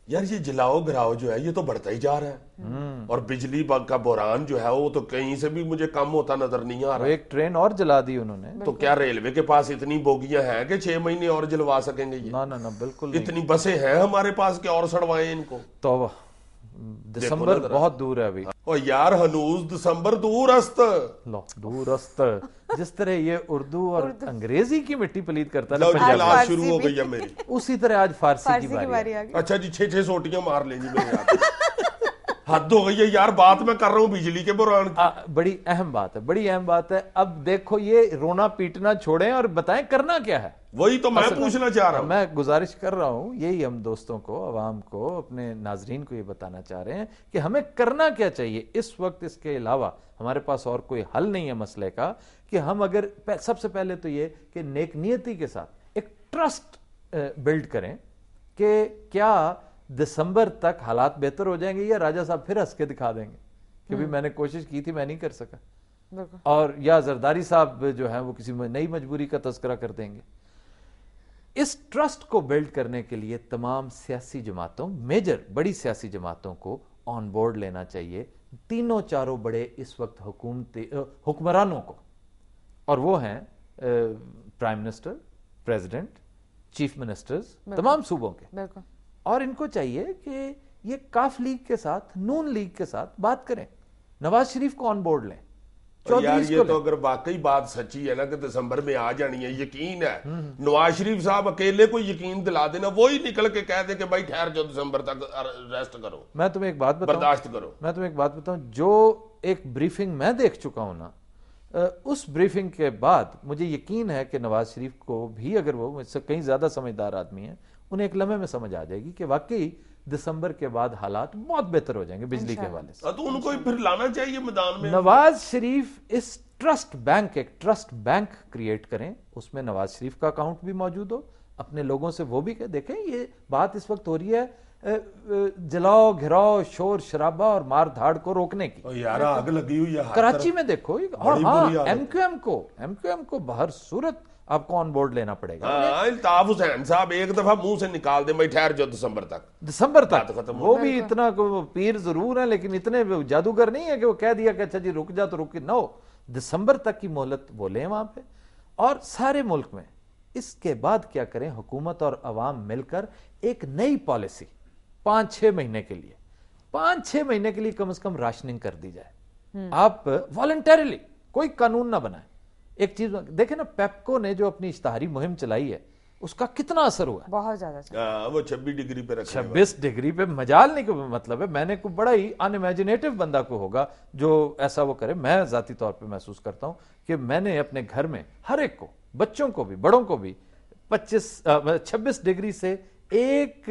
یار یہ جلاؤ گراؤ جو ہے یہ تو بڑھتا ہی جا رہا ہے، اور بجلی کا بحران جو ہے وہ تو کہیں سے بھی مجھے کم ہوتا نظر نہیں آ رہا۔ ایک ٹرین اور جلا دی انہوں نے۔ تو کیا ریلوے کے پاس اتنی بوگیاں ہیں کہ 6 مہینے اور جلوا سکیں گے یہ؟ نہ بالکل نہیں۔ اتنی بسیں ہیں ہمارے پاس کہ اور سڑوائیں ان کو؟ توبہ، دسمبر بہت دور ہے ابھی۔ اور یار ہنوز دسمبر دور است، دور است، جس طرح یہ اردو اور انگریزی کی مٹی پلید کرتا لو جی ہے کلاس شروع ہو گئی ہے میری، اسی طرح آج فارسی کی باری ہے۔ اچھا جی 6 سوٹیاں مار لیں جی میرے ہاتھ، حد ہو گئی ہے یار، بات میں کر رہا ہوں بجلی کے بحران کی۔ بڑی اہم بات ہے، بڑی اہم بات ہے۔ اب دیکھو یہ رونا پیٹنا چھوڑیں اور بتائیں کرنا کیا ہے۔ وہی تو میں پوچھنا چاہ رہا ہوں۔ میں گزارش کر رہا ہوں، یہی ہم دوستوں کو، عوام کو، اپنے ناظرین کو یہ بتانا چاہ رہے ہیں کہ ہمیں کرنا کیا چاہیے اس وقت۔ اس کے علاوہ ہمارے پاس اور کوئی حل نہیں ہے مسئلے کا، کہ ہم اگر سب سے پہلے تو یہ کہ نیک نیتی کے ساتھ ایک ٹرسٹ بلڈ کریں کہ کیا دسمبر تک حالات بہتر ہو جائیں گے، یا راجہ صاحب پھر ہنس کے دکھا دیں گے کہ بھی میں نے کوشش کی تھی میں نہیں کر سکا، اور یا زرداری صاحب جو ہیں وہ کسی نئی مجبوری کا تذکرہ کر دیں گے۔ اس ٹرسٹ کو بلڈ کرنے کے لیے تمام سیاسی جماعتوں، میجر بڑی سیاسی جماعتوں کو آن بورڈ لینا چاہیے، تینوں چاروں بڑے اس وقت حکمرانوں کو، اور وہ ہیں prime minister, president, chief ministers تمام صوبوں کے، اور ان کو چاہیے کہ یہ کاف لیگ کے ساتھ، نون لیگ کے ساتھ بات کریں، نواز شریف کو آن بورڈ لیں۔ یار یہ تو اگر واقعی بات سچی ہے نا کہ دسمبر میں آ جانی ہے، یقین ہے نواز شریف صاحب اکیلے کو یقین دلا دینا، وہی نکل کے کہہ دے کہ بھائی ٹھہر جو دسمبر تک ریسٹ کرو، میں تمہیں ایک بات بتاؤں، برداشت کرو۔ میں تمہیں ایک بات بتاؤں، جو ایک بریفنگ میں دیکھ چکا ہوں نا، اس بریفنگ کے بعد مجھے یقین ہے کہ نواز شریف کو بھی، اگر وہ مجھ سے کہیں زیادہ سمجھدار آدمی ہیں، انہیں ایک لمحے میں سمجھ آ جائے گی کہ واقعی دسمبر کے بعد حالات بہت بہتر ہو جائیں گے بجلی کے حوالے سے۔ تو ان کو پھر لانا چاہیے میدان میں۔ نواز شریف اس ٹرسٹ بینک، ایک ٹرسٹ بینک کریٹ کریں، اس میں نواز شریف کا اکاؤنٹ بھی موجود ہو، اپنے لوگوں سے وہ بھی دیکھیں۔ یہ بات اس وقت ہو رہی ہے جلاؤ گھراؤ، شور شرابہ اور مار دھاڑ کو روکنے کی۔ یار آگ لگی ہوئی ہے کراچی میں دیکھو، اور ہاں ایم کیو ایم کو بہر صورت آپ کو آن بورڈ لینا پڑے گا۔ الطاف حسین صاحب ایک دفعہ منہ سے نکال دیں بھائی ٹھہر جو دسمبر تک، وہ بھی اتنا پیر ضرور ہے لیکن اتنے جادوگر نہیں ہے کہ وہ کہہ دیا کہ اچھا جی رک جا تو رک، نو، دسمبر تک کی مہلت وہ لیں وہاں پہ، اور سارے ملک میں۔ اس کے بعد کیا کریں، حکومت اور عوام مل کر ایک نئی پالیسی 5-6 مہینے کے لیے، 5-6 مہینے کے لیے کم از کم راشننگ کر دی جائے۔ آپ والنٹریلی کوئی قانون نہ بنائیں۔ ایک چیز دیکھیں نا، پیپکو نے جو اپنی اشتہاری مہم چلائی ہے اس کا کتنا اثر ہوا ہے؟ بہت زیادہ۔ وہ 26 ڈگری پہ رکھا، 26 ڈگری پہ مجال نہیں، کوئی مطلب ہے، میں نے کوئی بڑا ہی ان امیجنیٹو بندہ کو ہوگا جو ایسا وہ کرے۔ میں ذاتی طور پہ محسوس کرتا ہوں کہ میں نے اپنے گھر میں ہر ایک کو، بچوں کو بھی بڑوں کو بھی 26 ڈگری سے 1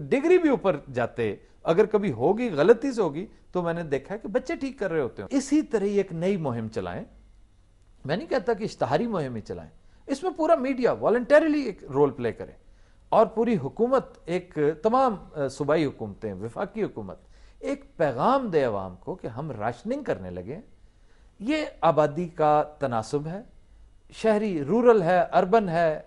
ڈگری بھی اوپر جاتے، اگر کبھی ہوگی غلطی سے ہوگی تو میں نے دیکھا ہے کہ بچے ٹھیک کر رہے ہوتے ہیں۔ اسی طرح ایک نئی مہم چلائیں، میں نہیں کہتا کہ اشتہاری مہم ہی چلائیں، اس میں پورا میڈیا والنٹریلی ایک رول پلے کرے، اور پوری حکومت، ایک تمام صوبائی حکومتیں، وفاقی حکومت ایک پیغام دے عوام کو کہ ہم راشننگ کرنے لگے۔ یہ آبادی کا تناسب ہے، شہری رورل ہے، اربن ہے،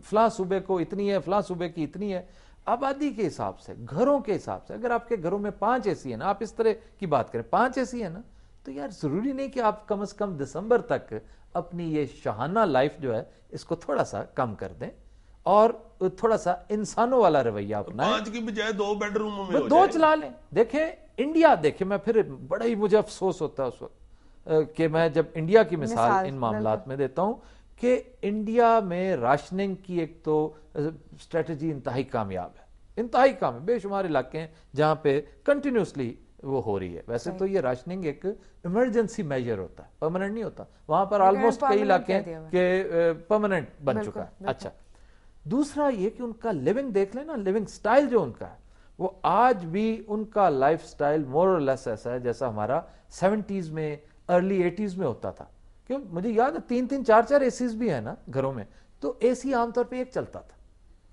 فلاں صوبے کو اتنی ہے، فلاں صوبے کی اتنی ہے، آبادی کے حساب سے، گھروں کے حساب سے۔ اگر آپ کے گھروں میں 5 اے سی ہے نا، آپ اس طرح کی بات کریں، 5 اے سی ہے نا، تو یار ضروری نہیں کہ آپ کم از کم دسمبر تک اپنی یہ شاہانہ لائف جو ہے اس کو تھوڑا سا کم کر دیں، اور تھوڑا سا انسانوں والا رویہ اپنائیں۔ 5 کی بجائے 2 بیڈ روموں میں 2 چلا لیں۔ دیکھیں انڈیا، دیکھیں میں پھر بڑا ہی مجھے افسوس ہوتا ہے اس وقت کہ میں جب انڈیا کی مثال ان معاملات میں دیتا ہوں کہ انڈیا میں راشننگ کی ایک تو اسٹریٹجی انتہائی کامیاب ہے، انتہائی کامیاب، بے شمار علاقے ہیں جہاں پہ کنٹینیوسلی وہ ہو رہی ہے۔ ویسے تو یہ راشننگ ایک ایمرجنسی میجر ہوتا ہے، پرماننٹ نہیں ہوتا، وہاں پر آلموسٹ کئی علاقے ہیں کہ پرماننٹ بن چکا ہے۔ اچھا، دوسرا یہ کہ ان کا لیونگ دیکھ لیں نا، لیونگ سٹائل جو ان کا ہے، وہ آج بھی ان کا لائف سٹائل مور اور لیس ایسا ہے جیسا ہمارا 70s میں، ارلی 80s میں ہوتا تھا۔ کیوں؟ مجھے یاد ہے 3-3 4-4 اے سیز بھی ہیں نا گھروں میں، تو اے سی عام طور پہ ایک چلتا تھا،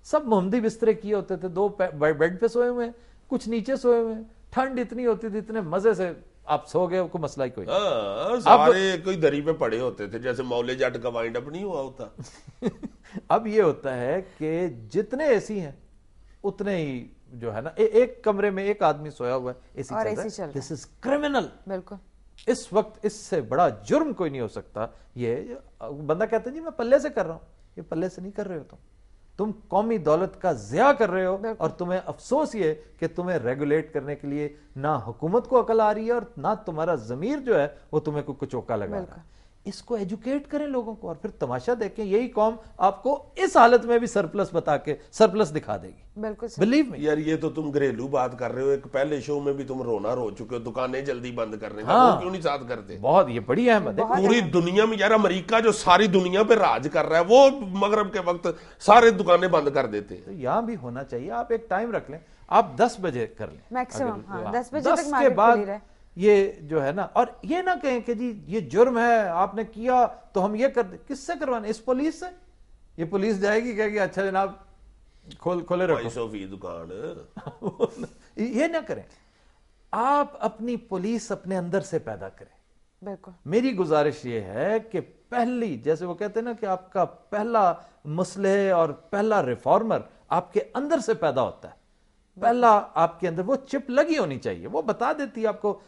سب محمدی بسترے کیے ہوتے تھے، 2 بیڈ پہ سوئے ہوئے ہیں، کچھ نیچے سوئے ہوئے ہیں، ٹھنڈ اتنی ہوتی تھی، اتنے مزے سے آپ سو گئے، کوئی مسئلہ ہی کوئی نہیں۔ سارے کوئی دری پہ پڑے ہوتے تھے جیسے مولے جٹ کا وائنڈ اپ نہیں ہوا ہوتا۔ اب یہ ہوتا ہے کہ جتنے اے سی ہیں اتنے ہی جو ہے نا ایک کمرے میں ایک آدمی سویا ہوا ہے, اے سی اور چل رہا ہے, دس از کرمنل. بالکل اس وقت اس سے بڑا جرم کوئی نہیں ہو سکتا. یہ بندہ کہتا ہے جی میں پلے سے کر رہا ہوں, یہ پلے سے نہیں کر رہے ہو, تم قومی دولت کا ضیاع کر رہے ہو, اور تمہیں افسوس یہ کہ تمہیں ریگولیٹ کرنے کے لیے نہ حکومت کو عقل آ رہی ہے اور نہ تمہارا ضمیر جو ہے وہ تمہیں کوئی کچوکا لگا رہا ہے. اس کو ایجوکیٹ کریں لوگوں کو, اور پھر تماشا دیکھیں یہی قوم آپ کو اس حالت میں بھی سرپلس بتا کے سرپلس دکھا دے گی. بالکل بلیو می یار, یہ تو تم گھریلو بات کر رہے ہو, ایک پہلے شو میں بھی تم رونا رو چکے ہو, دکانیں جلدی بند کرنے کا, وہ کیوں نہیں ساتھ کرتے؟ بہت یہ بڑی اہم ہے. پوری دنیا میں یار امریکہ جو ساری دنیا پہ راج کر رہا ہے, وہ مغرب کے وقت سارے دکانیں بند کر دیتے ہیں. تو یہاں بھی ہونا چاہیے, آپ ایک ٹائم رکھ لیں, آپ 10 بجے کر لیں میکسیمم, 10 بجے 10 تک کے مارکیٹ بعد کھلی رہے. یہ جو ہے نا, اور یہ نہ کہیں کہ جی یہ جرم ہے آپ نے کیا تو ہم یہ کر دیں. کس سے کروانا؟ اس پولیس سے. یہ پولیس جائے گی کہے گی اچھا جناب کھولے رکھو 200 دکان. یہ نہ کریں, آپ اپنی پولیس اپنے اندر سے پیدا کریں. بالکل میری گزارش یہ ہے کہ پہلی, جیسے وہ کہتے ہیں نا کہ آپ کا پہلا مصلح اور پہلا ریفارمر آپ کے اندر سے پیدا ہوتا ہے. پہلا آپ کے اندر وہ چپ لگی ہونی چاہیے, وہ بتا دیتی ہے آپ کو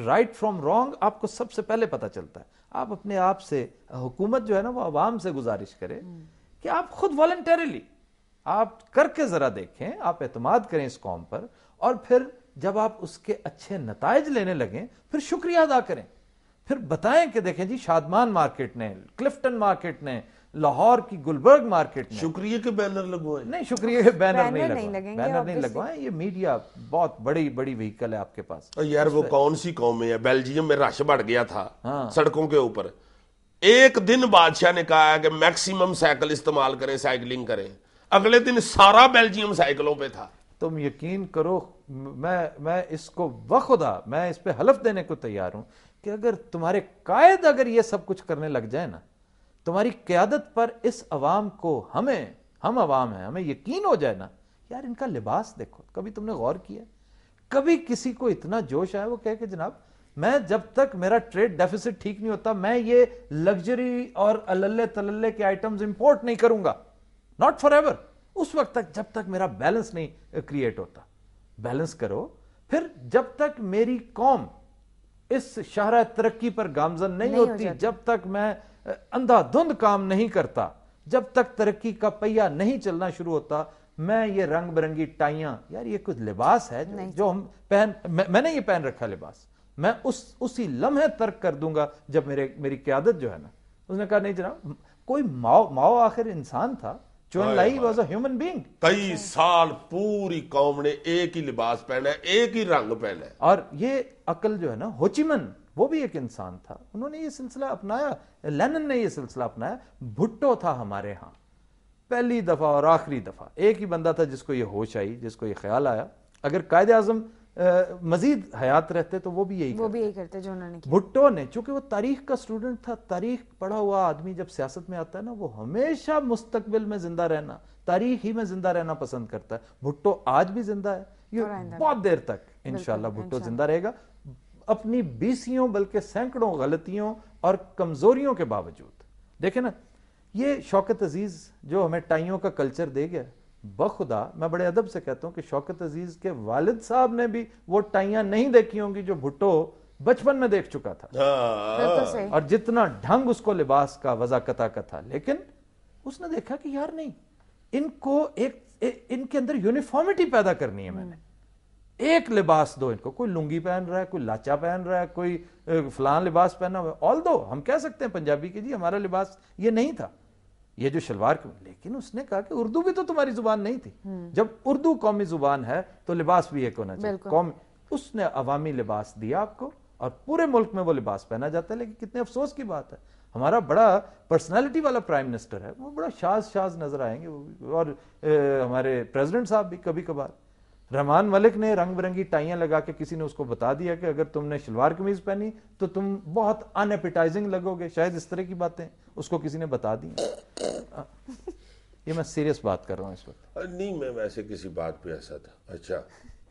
رائٹ فرام رانگ, آپ کو سب سے پہلے پتا چلتا ہے. آپ اپنے آپ سے, حکومت جو ہے نا وہ عوام سے گزارش کرے کہ آپ خود والنٹریلی آپ کر کے ذرا دیکھیں, آپ اعتماد کریں اس قوم پر, اور پھر جب آپ اس کے اچھے نتائج لینے لگیں پھر شکریہ ادا کریں. پھر بتائیں کہ دیکھیں جی شادمان مارکیٹ نے, کلفٹن مارکیٹ نے, لاہور کی گلبرگ مارکیٹ میں شکریہ کے بینر لگوائے. نہیں, شکریہ کے بینر نہیں لگیں گے, بینر نہیں لگوائیں. یہ میڈیا بہت بڑی وہیکل ہے آپ کے پاس. یار وہ کون سی قومیں ہیں, بیلجیم میں رش بڑھ گیا تھا سڑکوں کے اوپر, ایک دن بادشاہ نے کہا ہے کہ میکسیمم سائیکل استعمال کریں, سائیکلنگ کریں, اگلے دن سارا بیلجیم سائیکلوں پہ تھا. تم یقین کرو, میں اس کو بخدا میں اس پہ حلف دینے کو تیار ہوں کہ اگر تمہارے قائد اگر یہ سب کچھ کرنے لگ جائے نا, تمہاری قیادت پر اس عوام کو, ہم عوام ہیں, ہمیں یقین ہو جائے نا, یار ان کا لباس دیکھو. کبھی تم نے غور کیا, کبھی کسی کو اتنا جوش آیا وہ کہے کہ جناب میں جب تک میرا ٹریڈ ڈیفیسٹ ٹھیک نہیں ہوتا میں یہ لگژری اور اللہ تللے کے آئٹمز امپورٹ نہیں کروں گا, ناٹ فار ایور. اس وقت تک جب تک میرا بیلنس نہیں کریٹ ہوتا. بیلنس کرو. پھر جب تک میری قوم اس شاہراہ ترقی پر گامزن نہیں ہوتی, جب تک میں اندھا دھند کام نہیں کرتا, جب تک ترقی کا پہیہ نہیں چلنا شروع ہوتا, میں یہ رنگ برنگی ٹائیاں, یار یہ کچھ لباس ہے جو ہم پہن, میں نے یہ پہن رکھا لباس, میں اسی لمحے ترک کر دوں گا جب میری قیادت جو ہے نا. اس نے کہا نہیں جناب, کوئی ماؤ آخر انسان تھا, چون لائی واز اے ہیومن بینگ. کئی سال پوری قوم نے ایک ہی لباس پہنا ہے, ایک ہی رنگ پہنا ہے. اور یہ عقل جو ہے نا, ہوچیمن وہ بھی ایک انسان تھا, انہوں نے یہ سلسلہ اپنایا, لینن نے یہ سلسلہ اپنایا. بھٹو تھا ہمارے ہاں پہلی دفعہ اور آخری دفعہ, ایک ہی بندہ تھا جس کو یہ ہوش آئی, جس کو یہ خیال آیا. اگر قائد اعظم مزید حیات رہتے تو وہ بھی یہی کرتے جو انہوں نے کیا. بھٹو نے, چونکہ وہ تاریخ کا سٹوڈنٹ تھا, تاریخ پڑھا ہوا آدمی جب سیاست میں آتا ہے نا وہ ہمیشہ مستقبل میں زندہ رہنا, تاریخ ہی میں زندہ رہنا پسند کرتا ہے. بھٹو آج بھی زندہ ہے, یہ بہت دیر تک انشاءاللہ بھٹو زندہ رہے گا, اپنی 20 بلکہ سینکڑوں غلطیوں اور کمزوریوں کے باوجود. دیکھیں نا, یہ شوکت عزیز جو ہمیں ٹائیوں کا کلچر دے گیا, بخدا میں بڑے ادب سے کہتا ہوں کہ شوکت عزیز کے والد صاحب نے بھی وہ ٹائیاں نہیں دیکھی ہوں گی جو بھٹو بچپن میں دیکھ چکا تھا, اور جتنا ڈھنگ اس کو لباس کا وضاقتہ کا تھا, لیکن اس نے دیکھا کہ یار نہیں, ان کو ان کے اندر یونیفارمٹی پیدا کرنی ہے, میں نے ایک لباس دو ان کو, کوئی لنگی پہن رہا ہے, کوئی لاچا پہن رہا ہے, کوئی فلان لباس پہنا ہوا ہے. آل دو ہم کہہ سکتے ہیں پنجابی کے جی ہمارا لباس یہ نہیں تھا, یہ جو شلوار کی, لیکن اس نے کہا کہ اردو بھی تو تمہاری زبان نہیں تھی, جب اردو قومی زبان ہے تو لباس بھی ایک ہونا چاہیے قوم. اس نے عوامی لباس دیا آپ کو, اور پورے ملک میں وہ لباس پہنا جاتا ہے. لیکن کتنے افسوس کی بات ہے, ہمارا بڑا پرسنالٹی والا پرائم منسٹر ہے, وہ بڑا شاذ نظر آئیں گے, اور ہمارے پریزیڈنٹ صاحب بھی کبھی کبھار. رحمان ملک نے رنگ برنگی ٹائیاں لگا کے کسی نے اس کو بتا دیا کہ اگر تم نے شلوار قمیض پہنی تو تم بہت ان ایپیٹائزنگ لگو گے, شاید اس طرح کی باتیں اس کو کسی نے بتا دی. یہ میں سیریس بات کر رہا ہوں اس وقت. نہیں, میں ویسے کسی بات پہ ایسا تھا. اچھا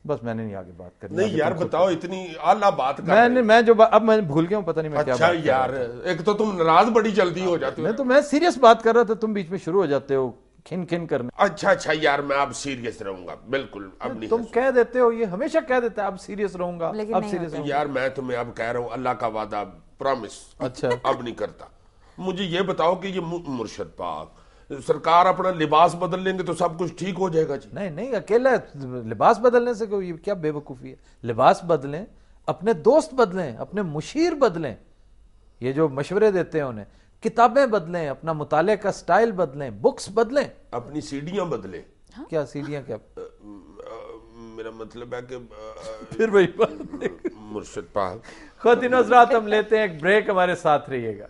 بس میں نے نہیں آگے بات کرنی. نہیں یار بتاؤ, اتنی اعلیٰ بات کر میں جو اب میں بھول گیا ہوں, پتہ نہیں میں کیا. اچھا یار, ایک تو تم ناراض بڑی جلدی ہو جاتے ہو. میں سیریس بات کر رہا تھا, تم بیچ میں شروع ہو جاتے ہو کھن کھن کرنے. اچھا یار میں اب سیریس رہوں گا, بالکل اب نہیں تم کہہ دیتے ہو, یہ ہمیشہ کہہ دیتا ہے اب سیریس رہوں گا, لیکن اب نہیں سیریس رہوں گا. یار میں تمہیں اب کہہ رہا ہوں اللہ کا وعدہ, پرامس, اچھا اب نہیں کرتا. مجھے یہ بتاؤ کہ یہ مرشد پاک سرکار اپنا لباس بدل لیں گے تو سب کچھ ٹھیک ہو جائے گا جی؟ نہیں اکیلا لباس بدلنے سے کوئی کیا بے وقوفی ہے. لباس بدلیں, اپنے دوست بدلیں, اپنے مشیر بدلیں, یہ جو مشورے دیتے ہیں انہیں, کتابیں بدلیں, اپنا مطالعے کا سٹائل بدلیں, بکس بدلیں, اپنی سیڑھیاں بدلیں. کیا سیڑھیاں کیا, میرا مطلب ہے کہ پھر وہی بات. مرشد پاک. خواتین و حضرات ہم لیتے ہیں ایک بریک, ہمارے ساتھ رہیے گا.